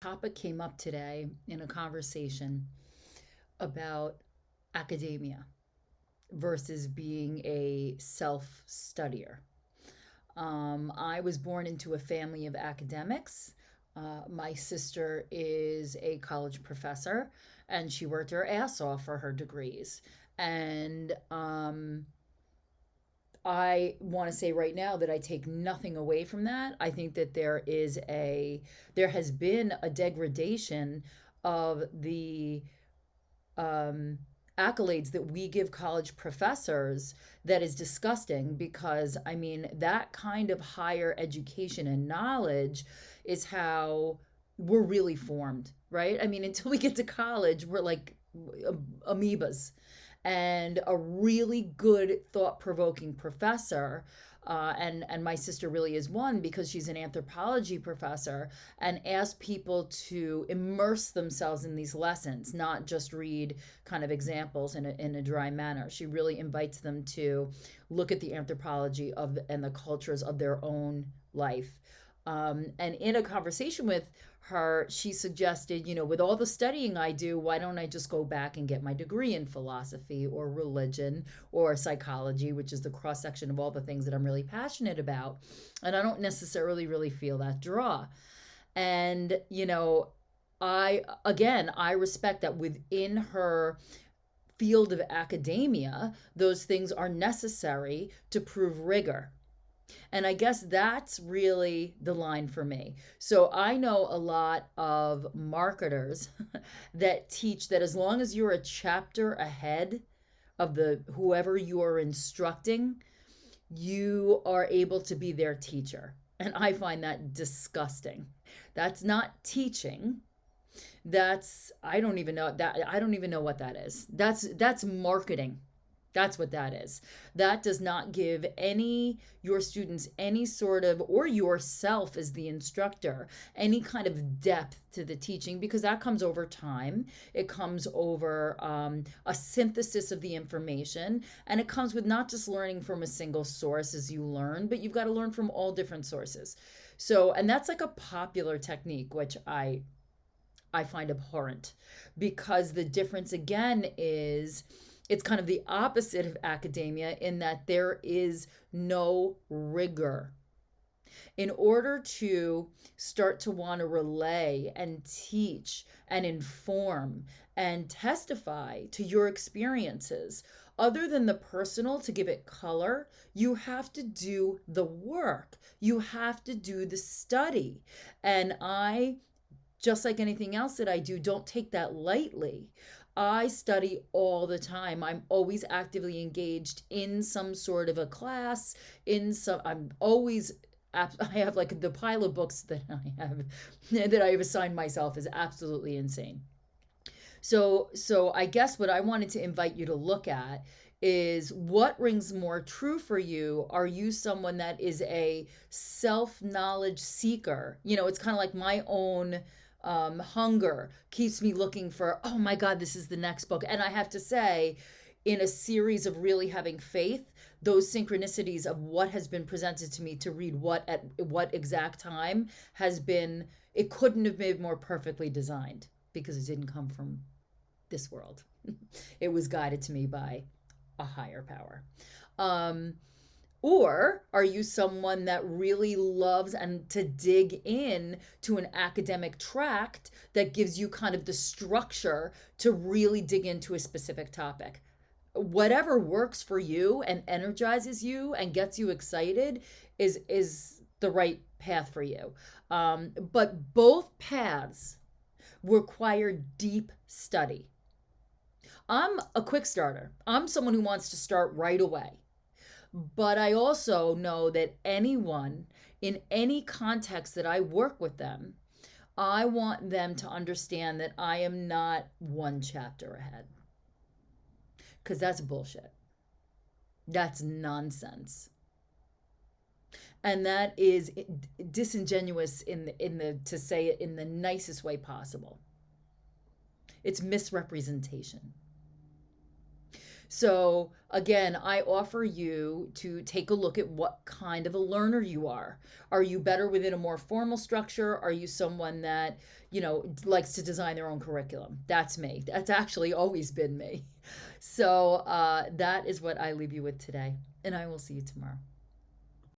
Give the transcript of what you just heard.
Topic came up today in a conversation about academia versus being a self studier. I was born into a family of academics. My sister is a college professor and she worked her ass off for her degrees. And I want to say right now that I take nothing away from that. I think that there has been a degradation of the um, accolades that we give college professors that is disgusting because, I mean, that kind of higher education and knowledge is how we're really formed, right? I mean, until we get to college, we're like amoebas. And a really good thought provoking professor. And my sister really is one because she's an anthropology professor and asks people to immerse themselves in these lessons, not just read kind of examples in a dry manner. She really invites them to look at the anthropology of and the cultures of their own life. And in a conversation with her, she suggested, with all the studying I do, why don't I just go back and get my degree in philosophy or religion or psychology, which is the cross section of all the things that I'm really passionate about. And I don't necessarily really feel that draw. And, I respect that within her field of academia, those things are necessary to prove rigor. And I guess that's really the line for me. So I know a lot of marketers that teach that as long as you're a chapter ahead of the whoever you are instructing, you are able to be their teacher. And I find that disgusting. That's not teaching. That's I don't even know what that is. That's marketing. That's what that is. That does not give your students any sort of, or yourself as the instructor, any kind of depth to the teaching because that comes over time. It comes over a synthesis of the information, and it comes with not just learning from a single source as you learn, but you've got to learn from all different sources. So, and that's like a popular technique, which I find abhorrent because the difference again is it's kind of the opposite of academia in that there is no rigor. In order to start to want to relay and teach and inform and testify to your experiences, other than the personal to give it color, you have to do the work. You have to do the study. And I just like anything else that I do, don't take that lightly. I study all the time. I'm always actively engaged in some sort of a class, I'm always I have like the pile of books that I have that I have assigned myself is absolutely insane. So I guess what I wanted to invite you to look at is what rings more true for you. Are you someone that is a self-knowledge seeker? It's kind of like my own hunger keeps me looking for, oh my God, this is the next book. And I have to say, in a series of really having faith, those synchronicities of what has been presented to me to read what at what exact time it couldn't have been more perfectly designed because it didn't come from this world. It was guided to me by a higher power. Um, or are you someone that really loves and to dig in to an academic tract that gives you kind of the structure to really dig into a specific topic? Whatever works for you and energizes you and gets you excited is the right path for you. But both paths require deep study. I'm a quick starter. I'm someone who wants to start right away. But I also know that anyone in any context that I work with them, I want them to understand that I am not one chapter ahead. Because that's bullshit. That's nonsense. And that is disingenuous in the to say it in the nicest way possible. It's misrepresentation. So, again, I offer you to take a look at what kind of a learner you are. Are you better within a more formal structure? Are you someone that, likes to design their own curriculum? That's me. That's actually always been me. So, that is what I leave you with today. And I will see you tomorrow.